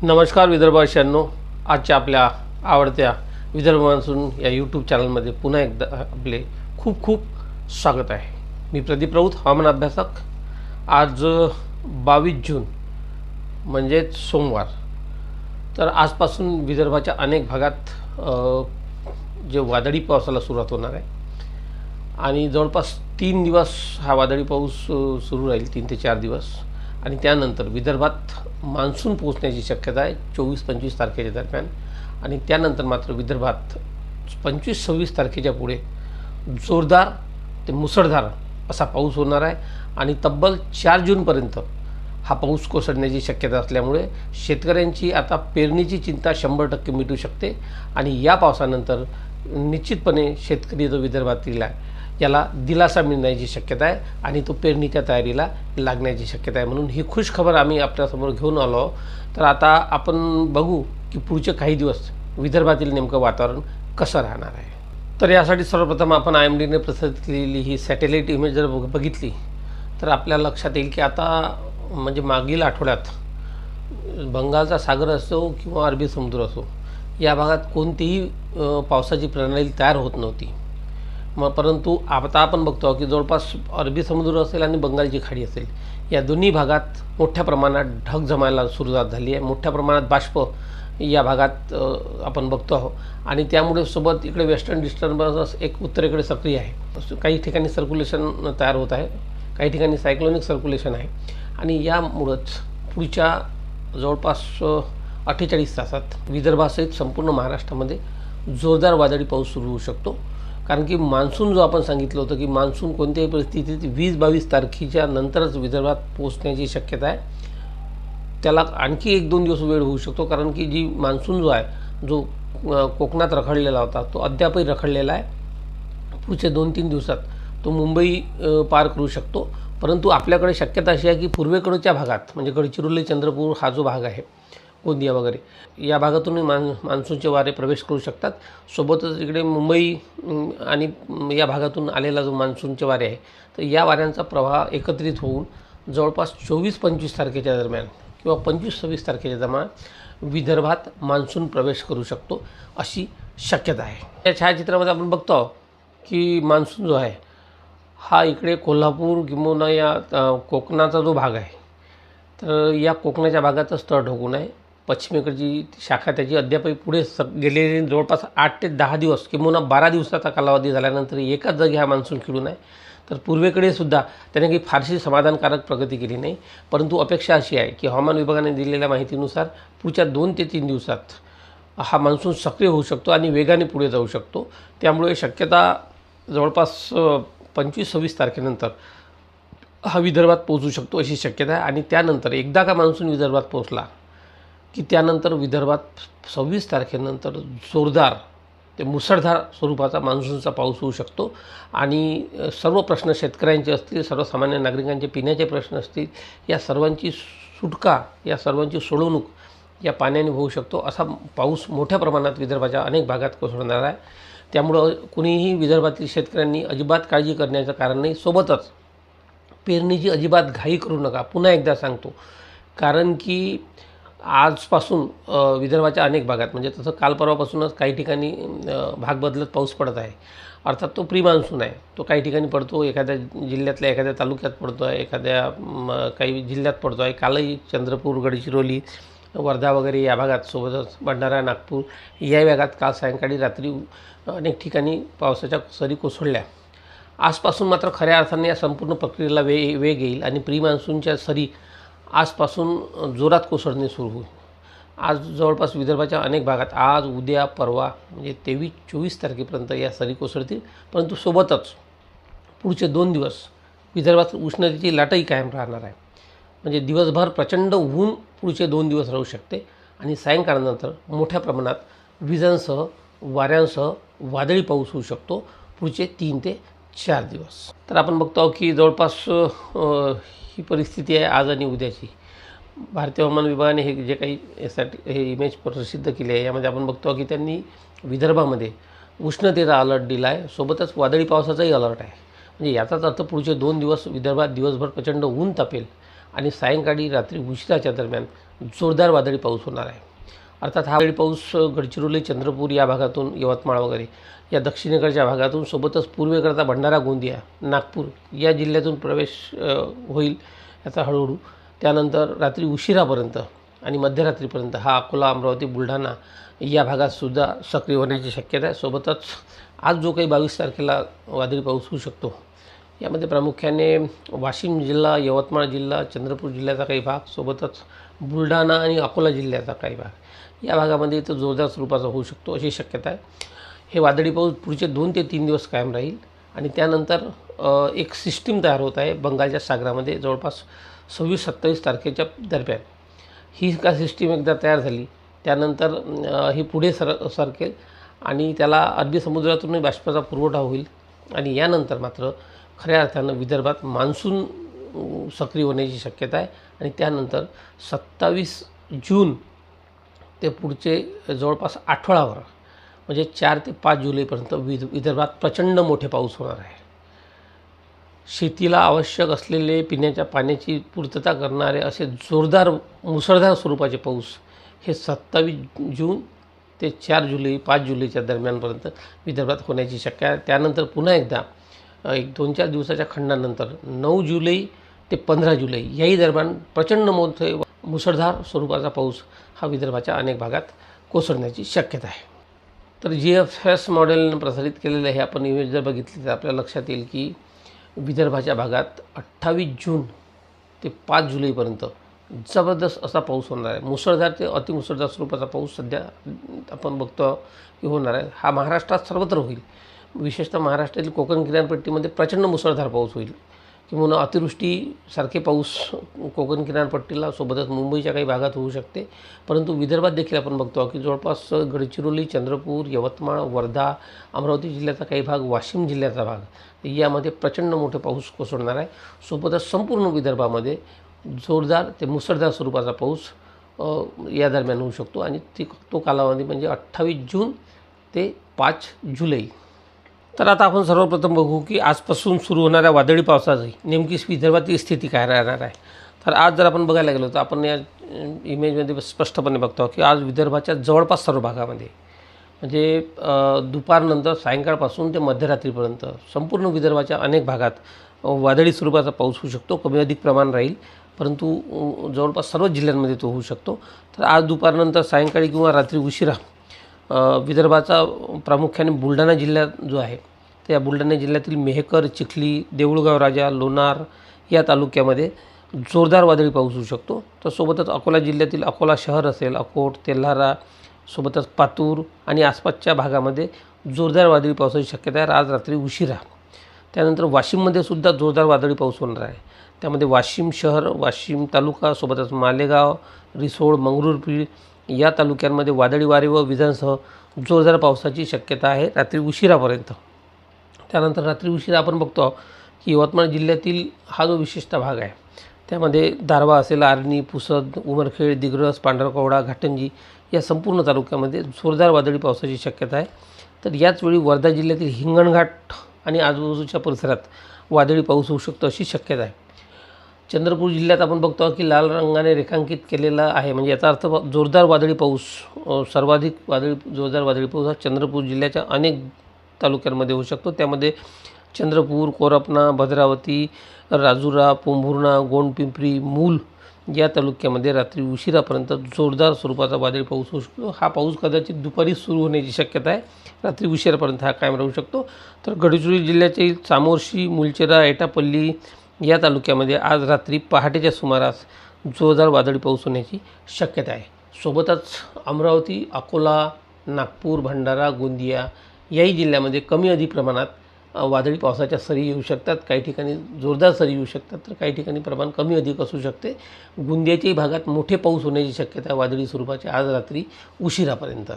नमस्कार विदर्भवासियांनो, आजच्या आपल्या आवडत्या विदर्भ मान्सून या यूट्यूब चॅनलमध्ये पुन्हा एकदा आपले खूप खूप स्वागत आहे। मी प्रदीप राऊत, हवामान अभ्यासक। आज 22 जून म्हणजेच सोमवार। तर आजपासून विदर्भाच्या अनेक भागात जे वादळी पावसाला सुरुवात होणार आहे आणि जवळपास 3 दिवस हा वादळी पाऊस सुरू राहील, 3 ते 4 दिवस। आणि त्यानंतर विदर्भात मान्सून पोहोचण्याची शक्यता आहे 24-25 तारखेच्या दरम्यान। आणि त्यानंतर मात्र विदर्भात 25-26 तारखेच्या पुढे जोरदार ते मुसळधार असा पाऊस होणार आहे आणि तब्बल 4 जूनपर्यंत हा पाऊस कोसळण्याची शक्यता असल्यामुळे शेतकऱ्यांची आता पेरणीची चिंता 100% मिटू शकते। आणि या पावसानंतर निश्चितपणे शेतकरी जो विदर्भातील आहे याला दिलासा मिळण्याची शक्यता आहे आणि तो पेरणीच्या तयारीला लागण्याची शक्यता आहे। म्हणून ही खुश खबर आम्ही आपल्यासमोर घेऊन आलो। तर आता आपण बघू की पुढचे काही दिवस विदर्भातील नेमकं वातावरण कसं राहणार आहे। तर यासाठी सर्वप्रथम आपण IMDने प्रसारित केलेली ही सॅटेलाईट इमेज जर बघितली तर आपल्या लक्षात येईल की आता म्हणजे मागील आठवड्यात बंगालचा सागर असो किंवा अरबी समुद्र असो या भागात कोणतीही पावसाची प्रणाली तयार होत नव्हती। परंतु आता आपण बघतो की जवळपास अरबी समुद्र असेल आणि बंगालची खाडी असेल या दोन्ही भागात मोठ्या प्रमाणात ढग जमायला सुरुवात झाली आहे। मोठ्या प्रमाणात बाष्प या भागात आपण बघतो आहोत आणि त्यामुळे सोबत इकडे वेस्टर्न डिस्टर्बन्स एक उत्तरेकडे सक्रिय आहे। काही ठिकाणी सर्क्युलेशन तयार होत आहे, काही ठिकाणी सायक्लोनिक सर्क्युलेशन आहे आणि यामुळेच पुढच्या जवळपास 48 तासात विदर्भासहित संपूर्ण महाराष्ट्रामध्ये जोरदार वादळी पाऊस सुरू होऊ शकतो। कारण की मान्सून जो आपण सांगितलं होतं की मान्सून कोणत्याही परिस्थितीत 20-22 तारखेच्या नंतरच विदर्भात पोहोचण्याची शक्यता आहे, त्याला आणखी 1-2 दिवस वेळ होऊ शकतो। कारण की जी मान्सून जो आहे जो कोकणात रखडलेला होता तो अद्यापही रखडलेला आहे। पुढचे 2-3 दिवसात तो मुंबई पार करू शकतो। परंतु आपल्याकडे शक्यता अशी आहे की पूर्वेकडच्या भागात म्हणजे गडचिरोली, चंद्रपूर हा जो भाग आहे, गोंदिया वगैरे या भागातून मान्सूनचे वारे प्रवेश करू शकतात। सोबतच इकडे मुंबई आणि या भागातून आलेला जो मान्सूनचे वारे आहे तर या वाऱ्यांचा प्रवाह एकत्रित होऊन जवळपास 24-25 तारखेच्या दरम्यान किंवा 25-26 तारखेच्या दरम्यान विदर्भात मान्सून प्रवेश करू शकतो अशी शक्यता आहे। या छायाचित्रामध्ये आपण बघतो की मान्सून जो आहे हा इकडे कोल्हापूर किंवा या कोकणाचा जो भाग आहे तर या कोकणाच्या भागातच तळ ठोकून आहे। पश्चिमेकडची शाखा त्याची अद्यापही पुढे गेलेली जवळपास 8 ते 10 दिवस किंवा 12 दिवसाचा कालावधी झाल्यानंतर एकाच जागी हा मान्सून खिळून आहे। तर पूर्वेकडे सुद्धा त्याने काही फारशी समाधानकारक प्रगती केली नाही। परंतु अपेक्षा अशी आहे की हवामान विभागाने दिलेल्या माहितीनुसार पुढच्या 2 ते 3 दिवसात हा मान्सून सक्रिय होऊ शकतो आणि वेगाने पुढे जाऊ शकतो। त्यामुळे शक्यता जवळपास 25-26 तारखेनंतर हा विदर्भात पोहोचू शकतो अशी शक्यता आहे। आणि त्यानंतर एकदा का मान्सून विदर्भात पोहोचला की त्यानंतर विदर्भात 26 तारखेनंतर जोरदार ते मुसळधार स्वरूपाचा मान्सूनचा पाऊस होऊ शकतो आणि सर्व प्रश्न शेतकऱ्यांचे असतील, सर्वसामान्य नागरिकांचे पिण्याचे प्रश्न असतील, या सर्वांची सुटका, या सर्वांची सोडवणूक या पाण्याने होऊ शकतो। असा पाऊस मोठ्या प्रमाणात विदर्भाच्या अनेक भागात कोसळणार आहे। त्यामुळं कुणीही विदर्भातील शेतकऱ्यांनी अजिबात काळजी करण्याचं कारण नाही। सोबतच पेरणीची अजिबात घाई करू नका, पुन्हा एकदा सांगतो। कारण की आजपासून विदर्भाच्या अनेक भागात म्हणजे तसं काल परवापासूनच काही ठिकाणी भाग बदलत पाऊस पडत आहे। अर्थात तो प्री मान्सून आहे, तो काही ठिकाणी पडतो, एखाद्या जिल्ह्यातल्या एखाद्या तालुक्यात पडतो आहे, एखाद्या काही जिल्ह्यात पडतो आहे। कालही चंद्रपूर, गडचिरोली, वर्धा वगैरे या भागात, सोबतच भंडारा, नागपूर या भागात काल सायंकाळी रात्री अनेक ठिकाणी पावसाच्या सरी कोसळल्या। आजपासून मात्र खऱ्या अर्थाने या संपूर्ण प्रक्रियेला वेग येईल आणि प्री मान्सूनच्या सरी आजपासून जोरात कोसळणे सुरू होईल। आज जवळपास विदर्भाच्या अनेक भागात आज, उद्या, परवा म्हणजे 23-24 तारखेपर्यंत या सरी कोसळतील। परंतु सोबतच पुढचे 2 दिवस विदर्भात उष्णतेची लाटही कायम राहणार आहे। म्हणजे दिवसभर प्रचंड ऊन पुढचे 2 दिवस राहू शकते आणि सायंकाळनंतर मोठ्या प्रमाणात विजांसह, वाऱ्यांसह वादळी पाऊस होऊ शकतो पुढचे 3 ते 4 दिवस। तर आपण बघतो की जवळपास ही परिस्थिती आहे आज आणि उद्याची। भारतीय हवामान विभागाने हे जे काही यासाठी हे इमेज प्रसिद्ध केली आहे यामध्ये आपण बघतो की त्यांनी विदर्भामध्ये उष्णतेचा अलर्ट दिला आहे, सोबतच वादळी पावसाचाही अलर्ट आहे। म्हणजे याचाच अर्थ पुढचे 2 दिवस विदर्भात दिवसभर प्रचंड ऊन तापेल आणि सायंकाळी रात्री उशिराच्या दरम्यान जोरदार वादळी पाऊस होणार आहे. अर्थात हा वादळी पाऊस गडचिरोली, चंद्रपूर या भागातून, यवतमाळ वगैरे या दक्षिणेकडच्या भागातून, सोबतच पूर्वेकडचा भंडारा, गोंदिया, नागपूर या जिल्ह्यातून प्रवेश होईल याचा हळूहळू. त्यानंतर रात्री उशिरापर्यंत आणि मध्यरात्रीपर्यंत हा अकोला, अमरावती, बुलढाणा या भागातसुद्धा सक्रिय होण्याची शक्यता आहे. सोबतच आज जो काही 22 तारखेला वादळी पाऊस होऊ शकतो, यामध्ये प्रामुख्याने वाशिम जिल्हा, यवतमाळ जिल्हा, चंद्रपूर जिल्ह्याचा काही भाग, सोबतच बुलढाणा आणि अकोला जिल्ह्याचा काही भाग, या भागामध्ये तो जोरदार स्वरूपाचा होऊ शकतो अशी शक्यता आहे. हे वादळी पाऊस पुढचे 2 ते 3 दिवस कायम राहील आणि त्यानंतर एक सिस्टीम तयार होत आहे बंगालच्या सागरामध्ये जवळपास 26-27 तारखेच्या दरम्यान. ही का सिस्टीम एकदा तयार झाली त्यानंतर ही पुढे सरकेल आणि त्याला अरबी समुद्रातूनही बाष्पाचा पुरवठा होईल आणि यानंतर मात्र खऱ्या अर्थानं विदर्भात मान्सून सक्रिय होण्याची शक्यता आहे आणि त्यानंतर 27 जून ते पुढचे जवळपास आठवडाभर म्हणजे 4 ते 5 जुलैपर्यंत विदर्भात प्रचंड मोठे पाऊस होणार आहे. शेतीला आवश्यक असलेले पिण्याच्या पाण्याची पूर्तता करणारे असे जोरदार मुसळधार स्वरूपाचे पाऊस हे 27 जून ते 4 जुलै 5 जुलैच्या दरम्यानपर्यंत विदर्भात होण्याची शक्यता आहे. त्यानंतर पुन्हा एकदा एक 2-4 दिवसाच्या खंडानंतर 9 जुलै ते 15 जुलै याही दरम्यान प्रचंड मोठे मुसळधार स्वरूपाचा पाऊस हा विदर्भाच्या अनेक भागात कोसळण्याची शक्यता आहे. तर GFS मॉडेलनं प्रसारित केलेलं हे आपण इमेज जर बघितली तर आपल्या लक्षात येईल की विदर्भाच्या भागात 28 जून ते 5 जुलैपर्यंत जबरदस्त असा पाऊस होणार आहे. मुसळधार ते अतिमुसळधार स्वरूपाचा पाऊस सध्या आपण बघतो की होणार आहे. हा महाराष्ट्रात सर्वत्र होईल. विशेषतः महाराष्ट्रातील कोकण किनारपट्टीमध्ये प्रचंड मुसळधार पाऊस होईल किंवा अतिवृष्टीसारखे पाऊस कोकण किनारपट्टीला सोबतच मुंबईच्या काही भागात होऊ शकते. परंतु विदर्भात देखील आपण बघतो की जवळपास गडचिरोली, चंद्रपूर, यवतमाळ, वर्धा, अमरावती जिल्ह्याचा काही भाग, वाशिम जिल्ह्याचा भाग यामध्ये प्रचंड मोठे पाऊस कोसळणार आहे. सोबतच संपूर्ण विदर्भामध्ये जोरदार ते मुसळधार स्वरूपाचा पाऊस या दरम्यान होऊ शकतो आणि तो कालावधी म्हणजे 28 जून ते 5 जुलै. तर आता आपण सर्वप्रथम बघू की आजपासून सुरू होणाऱ्या वादळी पावसाची नेमकी विदर्भातील स्थिती काय राहणार आहे. तर आज जर आपण बघायला गेलो तर आपण या इमेजमध्ये स्पष्टपणे बघतो की आज विदर्भाच्या जवळपास सर्व भागामध्ये म्हणजे दुपारनंतर सायंकाळपासून ते मध्यरात्रीपर्यंत संपूर्ण विदर्भाच्या अनेक भागात वादळी स्वरूपाचा पाऊस होऊ शकतो. कमी अधिक प्रमाण राहील परंतु जवळपास सर्व जिल्ह्यांमध्ये तो होऊ शकतो. तर आज दुपारनंतर सायंकाळी किंवा रात्री उशिरा विदर्भाचा प्रामुख्याने बुलढाणा जिल्हा जो आहे त्या बुलढाणा जिल्ह्यातील मेहकर, चिखली, देऊळगाव राजा, लोणार या तालुक्यामध्ये जोरदार वादळी पाऊस होऊ शकतो. तर सोबतच अकोला जिल्ह्यातील अकोला शहर असेल, अकोट, तेल्हारा, सोबतच पातूर आणि आसपासच्या भागामध्ये जोरदार वादळी पावसाची शक्यता आहे आज रात्री उशिरा. त्यानंतर वाशिममध्ये सुद्धा जोरदार वादळी पाऊस होणार आहे. त्यामध्ये वाशिम शहर, वाशिम तालुका, सोबतच मालेगाव, रिसोड, मंगरुळपीर या तालुक्यांमध्ये वादळी वारे व विजांसह जोरदार पावसाची शक्यता आहे रात्री उशिरापर्यंत. त्यानंतर रात्री उशिरा आपण बघतो की यवतमाळ जिल्ह्यातील हा जो विशिष्ट भाग आहे त्यामध्ये दारवा असेल, आर्णी, पुसद, उमरखेड, दिग्रस, पांढरकवडा, घाटंजी या संपूर्ण तालुक्यामध्ये जोरदार वादळी पावसाची शक्यता आहे. तर याचवेळी वर्धा जिल्ह्यातील हिंगणघाट आणि आजूबाजूच्या परिसरात वादळी पाऊस होऊ शकतो अशी शक्यता आहे. चंद्रपूर जिल्ह्यात आपण बघतो की लाल रंगाने रेखांकित केलेला आहे म्हणजे याचा अर्थ जोरदार वादळी पाऊस, सर्वाधिक जोरदार वादळी पाऊस हा चंद्रपूर जिल्ह्याच्या अनेक तालुक्यांमध्ये होऊ शकतो. त्यामध्ये चंद्रपूर, कोरपणा, भद्रावती, राजुरा, पोंभुर्णा, गोंडपिंपरी, मूल या तालुक्यामध्ये रात्री उशिरापर्यंत जोरदार स्वरूपाचा वादळी पाऊस होऊ शकतो. हा पाऊस कदाचित दुपारी सुरू होण्याची शक्यता आहे. रात्री उशिरापर्यंत हा कायम राहू शकतो. तर गडचिरोली जिल्ह्यातील चामोर्शी, मुलचेरा, एटापल्ली या तालुक्यामध्ये आज रात्री पहाटेच्या सुमारास जोरदार वादळी पाऊस होण्याची शक्यता आहे. सोबतच अमरावती, अकोला, नागपूर, भंडारा, गोंदिया याही जिल्ह्यामध्ये कमी अधिक प्रमाणात वादळी पावसाच्या सरी येऊ शकतात. काही ठिकाणी जोरदार सरी येऊ शकतात तर काही ठिकाणी प्रमाण कमी अधिक असू शकते. गोंदियाच्याही भागात मोठे पाऊस होण्याची शक्यता आहे वादळी स्वरूपाचे आज रात्री उशिरापर्यंत.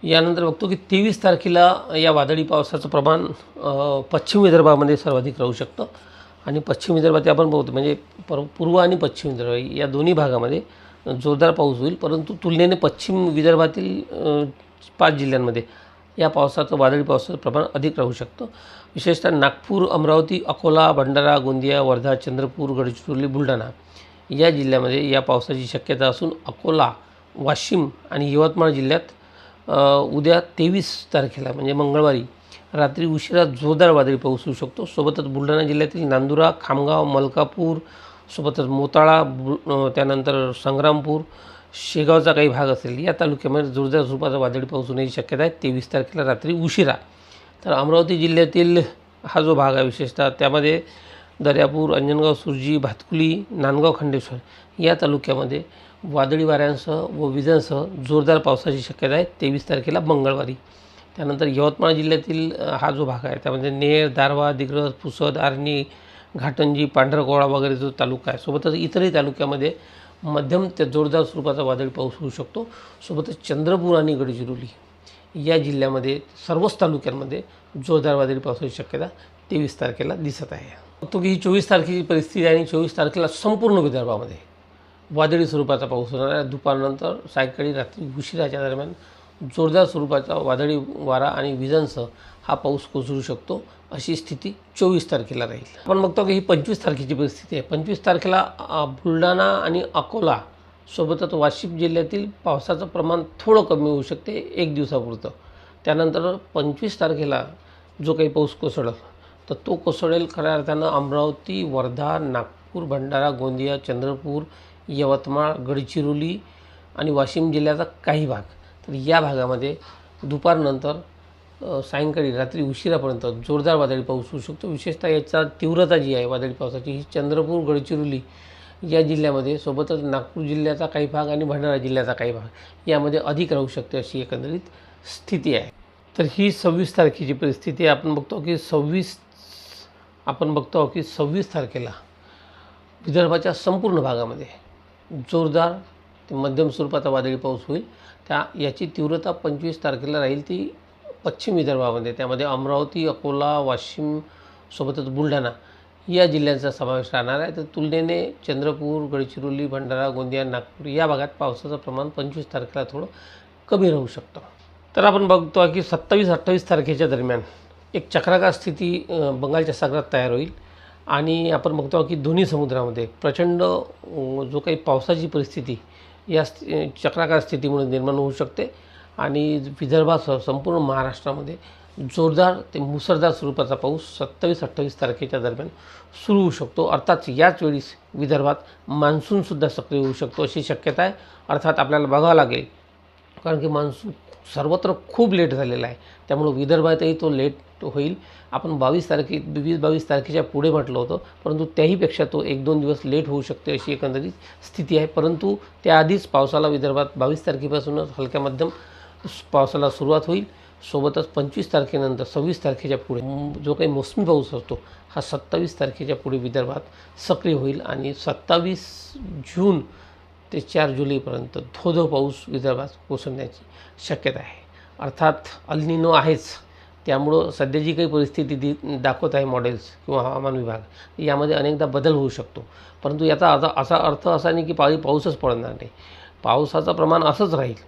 यानंतर बघतो की 23 तारखेला या वादळी पावसाचं प्रमाण पश्चिम विदर्भामध्ये सर्वाधिक राहू शकतं आणि पश्चिम विदर्भात आपण बघतो म्हणजे पूर्व आणि पश्चिम विदर्भ या दोन्ही भागामध्ये जोरदार पाऊस होईल. परंतु तुलनेने पश्चिम विदर्भातील 5 जिल्ह्यांमध्ये या पावसाचं वादळी पावसाचं प्रमाण अधिक राहू शकतं. विशेषतः नागपूर, अमरावती, अकोला, भंडारा, गोंदिया, वर्धा, चंद्रपूर, गडचिरोली, बुलढाणा या जिल्ह्यामध्ये या पावसाची शक्यता असून अकोला, वाशिम आणि यवतमाळ जिल्ह्यात उद्या 23 तारखेला म्हणजे मंगळवारी रात्री उशिरा जोरदार वादळी पाऊस होऊ शकतो. सोबतच बुलढाणा जिल्ह्यातील नांदुरा, खामगाव, मलकापूर, सोबतच मोताळा, त्यानंतर संग्रामपूर, शेगावचा काही भाग असेल या तालुक्यामध्ये जोरदार स्वरूपाचा वादळी पाऊस होण्याची शक्यता आहे 23 तारखेला रात्री उशिरा. तर अमरावती जिल्ह्यातील हा जो भाग आहे विशेषतः त्यामध्ये दर्यापूर, अंजनगाव, सुरजी, भातकुली, नांदगाव, खंडेश्वर या तालुक्यामध्ये वादळी वाऱ्यांसह व विजांसह जोरदार पावसाची शक्यता आहे 23 तारखेला मंगळवारी. त्यानंतर यवतमाळ जिल्ह्यातील हा जो भाग आहे त्यामध्ये नेर, दारव्हा, दिग्रस, पुसद, आर्णी, घाटंजी, पांढरकवळा वगैरे जो तालुका आहे, सोबतच इतरही तालुक्यामध्ये मध्यम ते जोरदार स्वरूपाचा वादळी पाऊस होऊ शकतो. सोबतच चंद्रपूर आणि गडचिरोली या जिल्ह्यामध्ये सर्वच तालुक्यांमध्ये जोरदार वादळी पावसाची शक्यता 23 तारखेला दिसत आहे. बघतो की ही 24 तारखेची परिस्थिती आहे आणि 24 तारखेला संपूर्ण विदर्भामध्ये वादळी स्वरूपाचा पाऊस होणार आहे. दुपारनंतर सायंकाळी रात्री उशिराच्या दरम्यान जोरदार स्वरूपाचा वादळी वारा आणि विजांसह हा पाऊस कोसळू शकतो अशी स्थिती 24 तारखेला राहील. आपण बघतो की ही 25 तारखेची परिस्थिती आहे. 25 तारखेला बुलढाणा आणि अकोला सोबतच वाशिम जिल्ह्यातील पावसाचं प्रमाण थोडं कमी होऊ शकते एक दिवसापुरतं. त्यानंतर 25 तारखेला जो काही पाऊस कोसळेल तर तो कोसळेल खऱ्या अर्थानं अमरावती, वर्धा, नागपूर, भंडारा, गोंदिया, चंद्रपूर, यवतमाळ, गडचिरोली आणि वाशिम जिल्ह्याचा काही भाग. तर या भागामध्ये दुपारनंतर सायंकाळी रात्री उशिरापर्यंत जोरदार वादळी पाऊस होऊ शकतो. विशेषतः याचा तीव्रता जी आहे वादळी पावसाची ही चंद्रपूर, गडचिरोली या जिल्ह्यामध्ये, सोबतच नागपूर जिल्ह्याचा काही भाग आणि भंडारा जिल्ह्याचा काही भाग यामध्ये अधिक राहू शकते अशी एकंदरीत स्थिती आहे. तर ही 26 तारखेची परिस्थिती आहे. आपण बघतो की 26 तारखेला विदर्भाच्या संपूर्ण भागामध्ये जोरदार ते मध्यम स्वरूपाचा वादळी पाऊस होईल. याची तीव्रता 25 तारखेला राहील ती पश्चिम विदर्भामध्ये, त्यामध्ये अमरावती, अकोला, वाशिम सोबतच बुलढाणा या जिल्ह्यांचा समावेश राहणार आहे. तर तुलनेने चंद्रपूर, गडचिरोली, भंडारा, गोंदिया, नागपूर या भागात पावसाचं प्रमाण 25 तारखेला थोडं कमी राहू शकतं. तर आपण बघतो की 27-28 तारखेच्या दरम्यान एक चक्राकार स्थिती बंगालच्या सागरात तयार होईल आणि आपण बघतो की दोन्ही समुद्रामध्ये प्रचंड जो काही पावसाची परिस्थिती या चक्राकार स्थितीमुळे निर्माण होऊ शकते आणि विदर्भासह संपूर्ण महाराष्ट्रामध्ये जोरदार ते मुसळधार स्वरूपाचा पाऊस 27-28 तारखेच्या दरम्यान सुरू होऊ शकतो. अर्थात याच वेळीस विदर्भात मान्सूनसुद्धा सक्रिय होऊ शकतो अशी शक्यता आहे. अर्थात आपल्याला बघावं लागेल कारण की मान्सून सर्वत्र खूप लेट झालेला आहे, त्यामुळं विदर्भातही तो लेट होईल. आपण 20-22 तारखेच्या पुढे म्हटलं होतं, परंतु त्याहीपेक्षा तो 1-2 दिवस लेट होऊ शकते अशी एकंदरीत स्थिती आहे. परंतु त्याआधीच पावसाला विदर्भात 22 तारखेपासूनच हलक्या मध्यम पावसाला सुरुवात होईल. सोबतच 25 तारखेनंतर 26 तारखेच्या पुढे जो काही मोसमी पाऊस असतो हा 27 तारखेच्या पुढे विदर्भात सक्रिय होईल आणि 27 जून ते 4 जुलैपर्यंत धो पाऊस विदर्भात कोसळण्याची शक्यता आहे. अर्थात अल निनो आहेच, त्यामुळं सध्या जी काही परिस्थिती दाखवत आहे मॉडेल्स किंवा हवामान विभाग यामध्ये अनेकदा बदल होऊ शकतो. परंतु याचा असा अर्थ असा नाही की पाऊसच पडणार नाही. पावसाचं प्रमाण असंच राहील,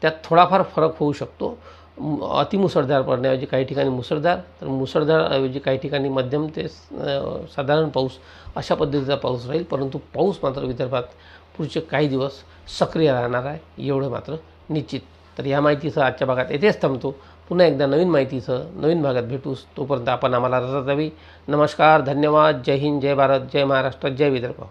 त्यात थोडाफार फरक होऊ शकतो. अतिमुसळधार पडण्याऐवजी काही ठिकाणी मुसळधार, तर मुसळधारऐवजी काही ठिकाणी मध्यम ते साधारण पाऊस अशा पद्धतीचा पाऊस राहील. परंतु पाऊस मात्र विदर्भात पुढचे काही दिवस सक्रिय राहणार आहे एवढं मात्र निश्चित. तर या माहितीसह आजच्या भागात येथेच थांबतो. पुन्हा एकदा नवीन माहितीसह नवीन भागात भेटूच. तोपर्यंत आपण आम्हाला रजा द्यावी. नमस्कार, धन्यवाद. जय हिंद, जय भारत, जय महाराष्ट्र, जय विदर्भ.